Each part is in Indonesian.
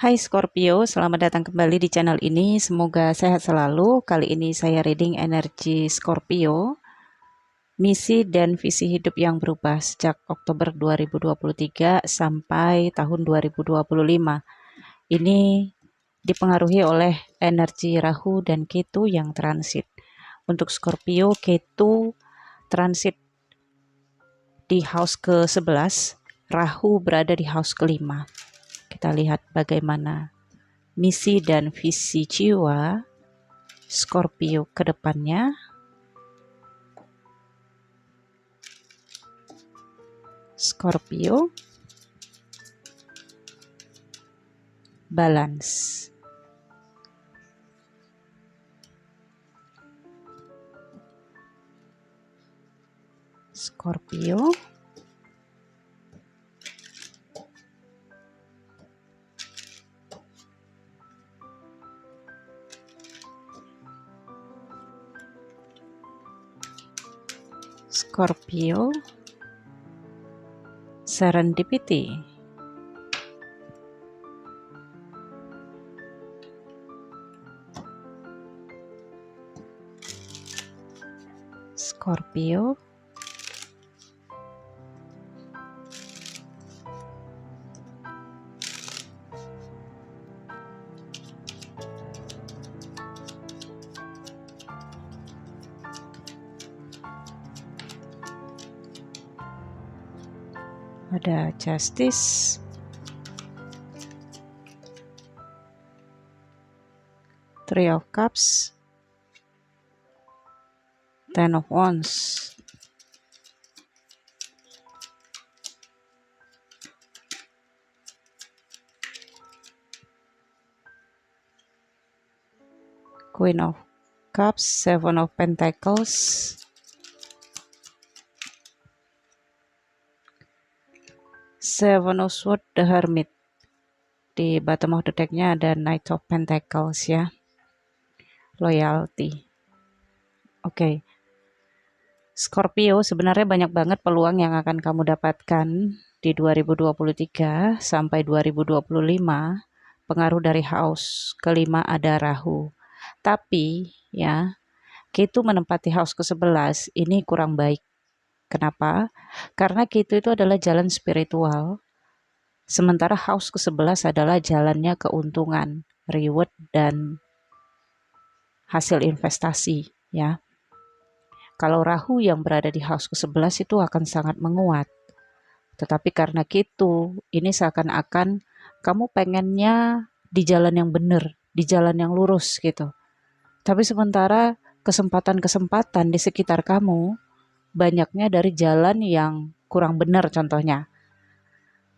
Hai Scorpio, selamat datang kembali di channel ini. Semoga sehat selalu. Kali ini saya reading energi Scorpio, misi dan visi hidup yang berubah sejak Oktober 2023 sampai tahun 2025. Ini dipengaruhi oleh energi Rahu dan Ketu yang transit. Untuk Scorpio, Ketu transit di house ke-11, Rahu berada di house ke-5. Kita lihat bagaimana misi dan visi jiwa Scorpio ke depannya. Scorpio, balance. Scorpio, Scorpio, serendipity. Scorpio, ada justice, three of cups, ten of wands, queen of cups, seven of pentacles, seven of swords, the hermit. Di bottom of the deck-nya ada knight of pentacles ya, loyalty. Oke. Scorpio, sebenarnya banyak banget peluang yang akan kamu dapatkan di 2023 sampai 2025. Pengaruh dari house kelima ada Rahu. Tapi ya, Ketu menempati house ke-11 ini kurang baik. Kenapa? Karena Ketu itu adalah jalan spiritual. Sementara house ke-11 adalah jalannya keuntungan, reward dan hasil investasi ya. Kalau Rahu yang berada di house ke-11 itu akan sangat menguat. Tetapi karena Ketu, ini seakan-akan kamu pengennya di jalan yang benar, di jalan yang lurus gitu. Tapi sementara kesempatan-kesempatan di sekitar kamu banyaknya dari jalan yang kurang benar contohnya.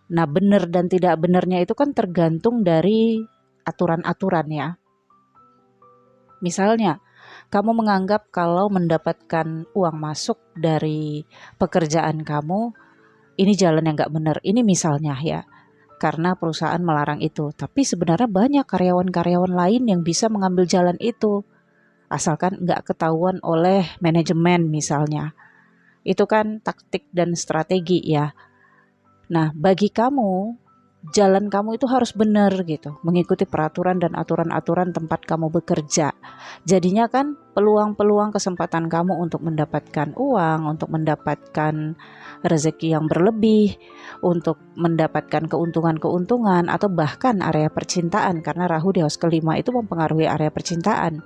Nah, benar dan tidak benarnya itu kan tergantung dari aturan-aturan ya. Misalnya, kamu menganggap kalau mendapatkan uang masuk dari pekerjaan kamu, ini jalan yang nggak benar. Ini misalnya ya, karena perusahaan melarang itu. Tapi sebenarnya banyak karyawan-karyawan lain yang bisa mengambil jalan itu. Asalkan nggak ketahuan oleh manajemen misalnya. Itu kan taktik dan strategi ya. Nah, bagi kamu, jalan kamu itu harus benar gitu, mengikuti peraturan dan aturan-aturan tempat kamu bekerja. Jadinya kan peluang-peluang kesempatan kamu untuk mendapatkan uang, untuk mendapatkan rezeki yang berlebih, untuk mendapatkan keuntungan-keuntungan, atau bahkan area percintaan, karena Rahu di house kelima itu mempengaruhi area percintaan.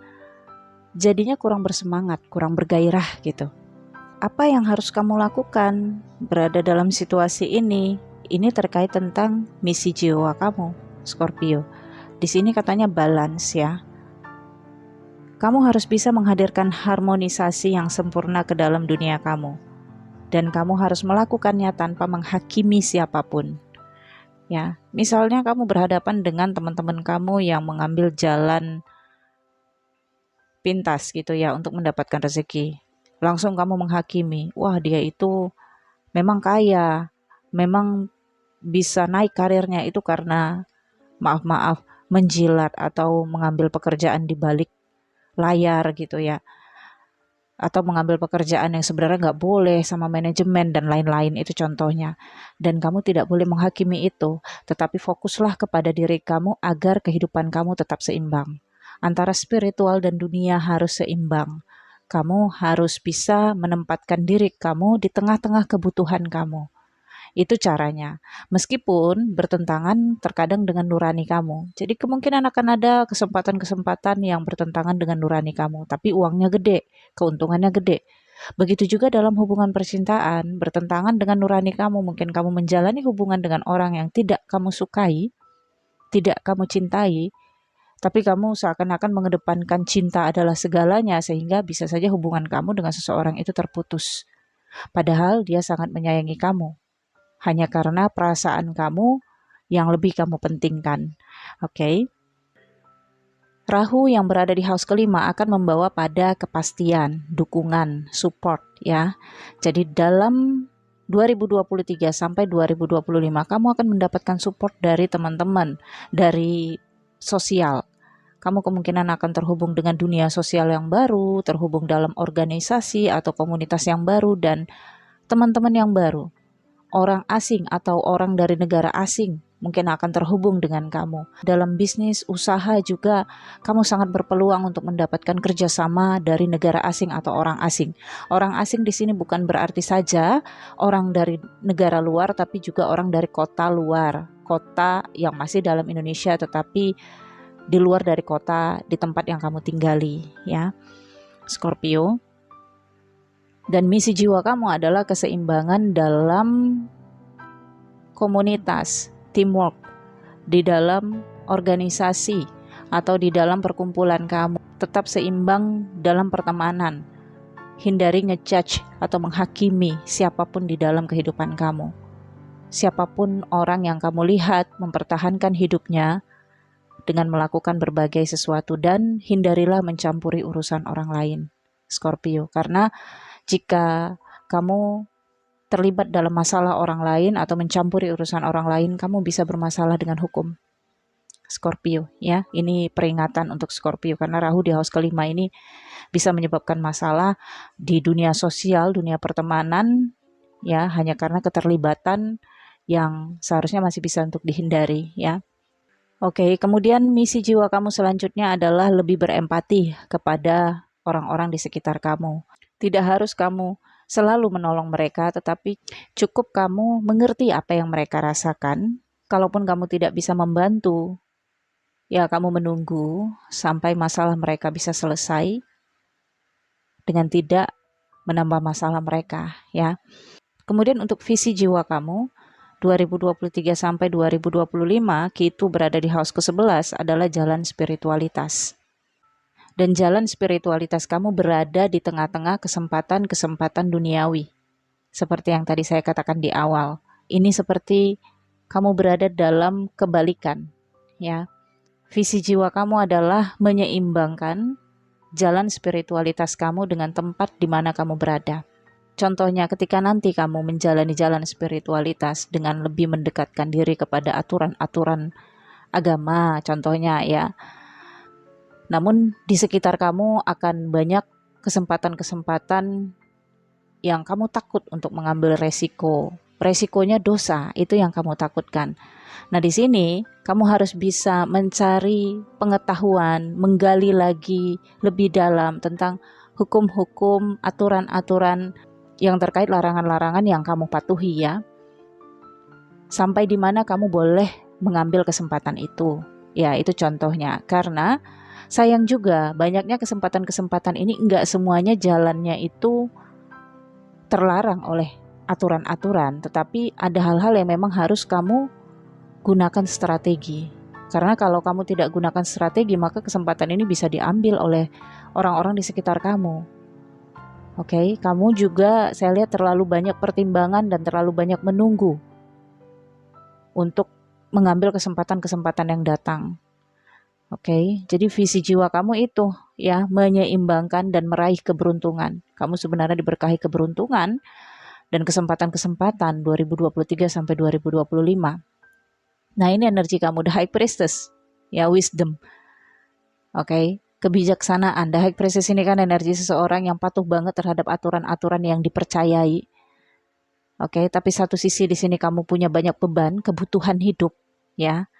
Jadinya kurang bersemangat, kurang bergairah gitu. Apa yang harus kamu lakukan berada dalam situasi ini? Ini terkait tentang misi jiwa kamu, Scorpio. Di sini katanya balance ya. Kamu harus bisa menghadirkan harmonisasi yang sempurna ke dalam dunia kamu. Dan kamu harus melakukannya tanpa menghakimi siapapun. Ya, misalnya kamu berhadapan dengan teman-teman kamu yang mengambil jalan pintas gitu ya untuk mendapatkan rezeki. Langsung kamu menghakimi, wah dia itu memang kaya, memang bisa naik karirnya itu karena maaf-maaf menjilat atau mengambil pekerjaan di balik layar gitu ya. atau mengambil pekerjaan yang sebenarnya nggak boleh sama manajemen dan lain-lain, itu contohnya. Dan kamu tidak boleh menghakimi itu, tetapi fokuslah kepada diri kamu agar kehidupan kamu tetap seimbang. Antara spiritual dan dunia harus seimbang. Kamu harus bisa menempatkan diri kamu di tengah-tengah kebutuhan kamu. Itu caranya. Meskipun bertentangan terkadang dengan nurani kamu. Jadi kemungkinan akan ada kesempatan-kesempatan yang bertentangan dengan nurani kamu, tapi uangnya gede, keuntungannya gede. Begitu juga dalam hubungan percintaan, bertentangan dengan nurani kamu. Mungkin kamu menjalani hubungan dengan orang yang tidak kamu sukai, tidak kamu cintai, tapi kamu seakan-akan mengedepankan cinta adalah segalanya, sehingga bisa saja hubungan kamu dengan seseorang itu terputus. Padahal dia sangat menyayangi kamu, hanya karena perasaan kamu yang lebih kamu pentingkan. Oke. Rahu yang berada di house kelima akan membawa pada kepastian, dukungan, support ya. Jadi dalam 2023 sampai 2025 kamu akan mendapatkan support dari teman-teman, dari sosial. Kamu kemungkinan akan terhubung dengan dunia sosial yang baru, terhubung dalam organisasi atau komunitas yang baru dan teman-teman yang baru. Orang asing atau orang dari negara asing mungkin akan terhubung dengan kamu. Dalam bisnis, usaha juga kamu sangat berpeluang untuk mendapatkan kerjasama dari negara asing atau orang asing. Orang asing di sini bukan berarti saja orang dari negara luar, tapi juga orang dari kota luar. Kota yang masih dalam Indonesia tetapi di luar dari kota, di tempat yang kamu tinggali ya. Scorpio. Dan misi jiwa kamu adalah keseimbangan dalam komunitas, teamwork, di dalam organisasi, atau di dalam perkumpulan kamu. Tetap seimbang dalam pertemanan. Hindari ngejudge atau menghakimi siapapun di dalam kehidupan kamu. Siapapun orang yang kamu lihat mempertahankan hidupnya dengan melakukan berbagai sesuatu, dan hindarilah mencampuri urusan orang lain, Scorpio. Karena jika kamu terlibat dalam masalah orang lain atau mencampuri urusan orang lain, kamu bisa bermasalah dengan hukum, Scorpio ya. Ini peringatan untuk Scorpio karena Rahu di house kelima ini bisa menyebabkan masalah di dunia sosial, dunia pertemanan ya, hanya karena keterlibatan yang seharusnya masih bisa untuk dihindari ya. Oke, kemudian misi jiwa kamu selanjutnya adalah lebih berempati kepada orang-orang di sekitar kamu. Tidak harus kamu selalu menolong mereka, tetapi cukup kamu mengerti apa yang mereka rasakan. Kalaupun kamu tidak bisa membantu, ya kamu menunggu sampai masalah mereka bisa selesai dengan tidak menambah masalah mereka, ya. Kemudian untuk visi jiwa kamu 2023 sampai 2025, Ketu berada di house ke-11 adalah jalan spiritualitas. Dan jalan spiritualitas kamu berada di tengah-tengah kesempatan-kesempatan duniawi. Seperti yang tadi saya katakan di awal. Ini seperti kamu berada dalam kebalikan. Ya. Visi jiwa kamu adalah menyeimbangkan jalan spiritualitas kamu dengan tempat di mana kamu berada. Contohnya ketika nanti kamu menjalani jalan spiritualitas dengan lebih mendekatkan diri kepada aturan-aturan agama, contohnya ya. Namun di sekitar kamu akan banyak kesempatan-kesempatan yang kamu takut untuk mengambil resiko. Resikonya dosa, itu yang kamu takutkan. Nah di sini kamu harus bisa mencari pengetahuan, menggali lagi lebih dalam tentang hukum-hukum, aturan-aturan yang terkait larangan-larangan yang kamu patuhi ya. Sampai di mana kamu boleh mengambil kesempatan itu. Ya itu contohnya, karena sayang juga banyaknya kesempatan-kesempatan ini enggak semuanya jalannya itu terlarang oleh aturan-aturan, tetapi ada hal-hal yang memang harus kamu gunakan strategi. Karena kalau kamu tidak gunakan strategi, maka kesempatan ini bisa diambil oleh orang-orang di sekitar kamu. Oke, kamu juga saya lihat terlalu banyak pertimbangan dan terlalu banyak menunggu untuk mengambil kesempatan-kesempatan yang datang. Oke, jadi visi jiwa kamu itu ya menyeimbangkan dan meraih keberuntungan. Kamu sebenarnya diberkahi keberuntungan dan kesempatan-kesempatan 2023 sampai 2025. Nah, ini energi kamu, the High Priestess, ya wisdom. Oke, kebijaksanaan. The High Priestess ini kan energi seseorang yang patuh banget terhadap aturan-aturan yang dipercayai. Oke, tapi satu sisi di sini kamu punya banyak beban, kebutuhan hidup, ya.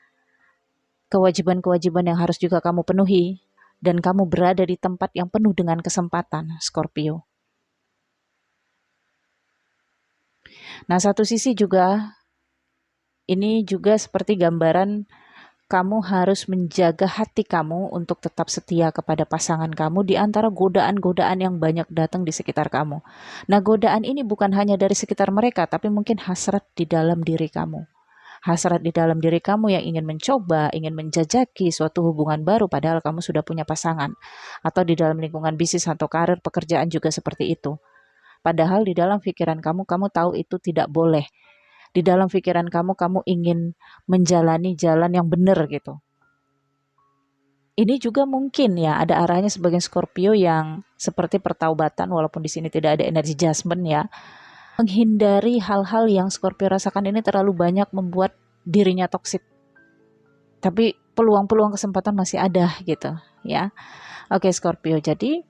Kewajiban-kewajiban yang harus juga kamu penuhi, dan kamu berada di tempat yang penuh dengan kesempatan, Scorpio. Nah, satu sisi juga, ini juga seperti gambaran kamu harus menjaga hati kamu untuk tetap setia kepada pasangan kamu di antara godaan-godaan yang banyak datang di sekitar kamu. Nah, godaan ini bukan hanya dari sekitar mereka, tapi mungkin hasrat di dalam diri kamu. Hasrat di dalam diri kamu yang ingin mencoba, ingin menjajaki suatu hubungan baru padahal kamu sudah punya pasangan. Atau di dalam lingkungan bisnis atau karir pekerjaan juga seperti itu. Padahal di dalam pikiran kamu, kamu tahu itu tidak boleh. Di dalam pikiran kamu, kamu ingin menjalani jalan yang benar gitu. Ini juga mungkin ya ada arahnya sebagai Scorpio yang seperti pertaubatan, walaupun di sini tidak ada energi judgment ya. Menghindari hal-hal yang Scorpio rasakan ini terlalu banyak membuat dirinya toksik. Tapi peluang-peluang kesempatan masih ada gitu ya. Oke Scorpio, jadi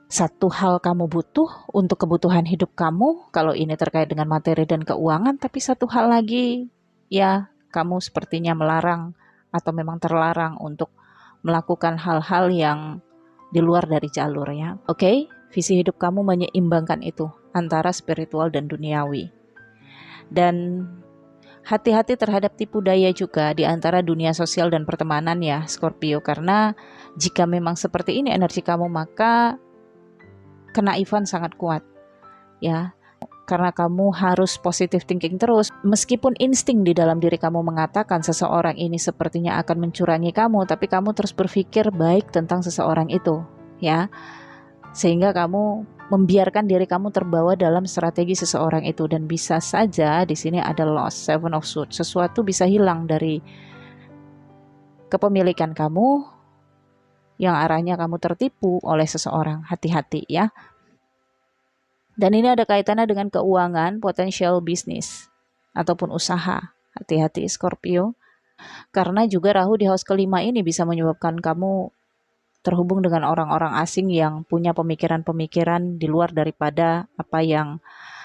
satu hal kamu butuh untuk kebutuhan hidup kamu, kalau ini terkait dengan materi dan keuangan, tapi satu hal lagi, ya kamu sepertinya melarang atau memang terlarang untuk melakukan hal-hal yang di luar dari jalur ya. Oke, visi hidup kamu menyeimbangkan itu antara spiritual dan duniawi. Dan hati-hati terhadap tipu daya juga di antara dunia sosial dan pertemanan ya Scorpio, karena jika memang seperti ini energi kamu, maka kenaifan sangat kuat ya, karena kamu harus positive thinking terus. Meskipun insting di dalam diri kamu mengatakan seseorang ini sepertinya akan mencurangi kamu, tapi kamu terus berpikir baik tentang seseorang itu ya, sehingga kamu membiarkan diri kamu terbawa dalam strategi seseorang itu. Dan bisa saja di sini ada loss, Seven of Swords, sesuatu bisa hilang dari kepemilikan kamu yang arahnya kamu tertipu oleh seseorang. Hati-hati ya. Dan ini ada kaitannya dengan keuangan, potensial bisnis ataupun usaha. Hati-hati Scorpio. Karena juga Rahu di house kelima ini bisa menyebabkan kamu terhubung dengan orang-orang asing yang punya pemikiran-pemikiran di luar daripada apa yang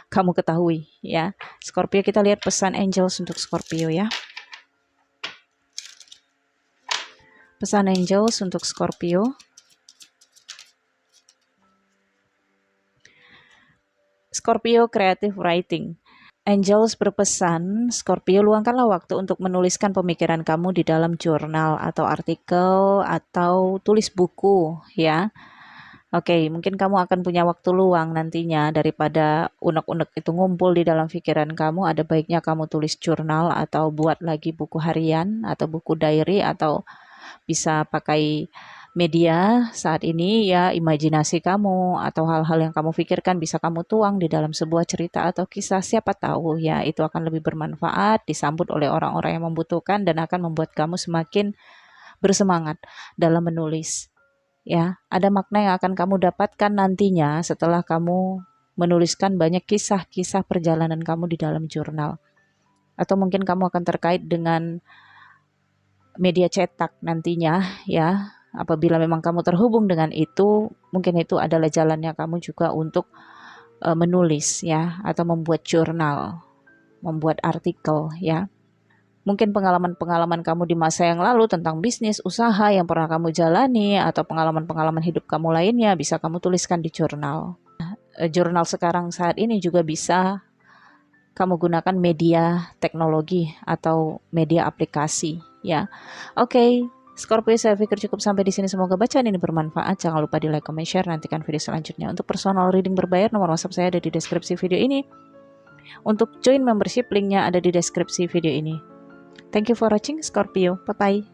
kamu ketahui ya. Scorpio, kita lihat pesan angels untuk Scorpio ya. Pesan angels untuk Scorpio. Scorpio creative writing. Angels berpesan, Scorpio, luangkanlah waktu untuk menuliskan pemikiran kamu di dalam jurnal atau artikel atau tulis buku ya. Oke, mungkin kamu akan punya waktu luang nantinya, daripada unek-unek itu ngumpul di dalam pikiran kamu, ada baiknya kamu tulis jurnal atau buat lagi buku harian atau buku diary, atau bisa pakai media saat ini ya, imajinasi kamu atau hal-hal yang kamu pikirkan bisa kamu tuang di dalam sebuah cerita atau kisah. Siapa tahu ya itu akan lebih bermanfaat, disambut oleh orang-orang yang membutuhkan, dan akan membuat kamu semakin bersemangat dalam menulis ya. Ada makna yang akan kamu dapatkan nantinya setelah kamu menuliskan banyak kisah-kisah perjalanan kamu di dalam jurnal. Atau mungkin kamu akan terkait dengan media cetak nantinya ya. Apabila memang kamu terhubung dengan itu, mungkin itu adalah jalannya kamu juga untuk menulis ya, atau membuat jurnal, membuat artikel ya. Mungkin pengalaman-pengalaman kamu di masa yang lalu tentang bisnis, usaha yang pernah kamu jalani, atau pengalaman-pengalaman hidup kamu lainnya bisa kamu tuliskan di jurnal. Jurnal sekarang saat ini juga bisa kamu gunakan media teknologi atau media aplikasi ya. Oke. Scorpio, saya pikir cukup sampai di sini. Semoga bacaan ini bermanfaat. Jangan lupa di like, comment, share. Nantikan video selanjutnya. Untuk personal reading berbayar, nomor WhatsApp saya ada di deskripsi video ini. Untuk join membership, linknya ada di deskripsi video ini. Thank you for watching Scorpio. Bye-bye.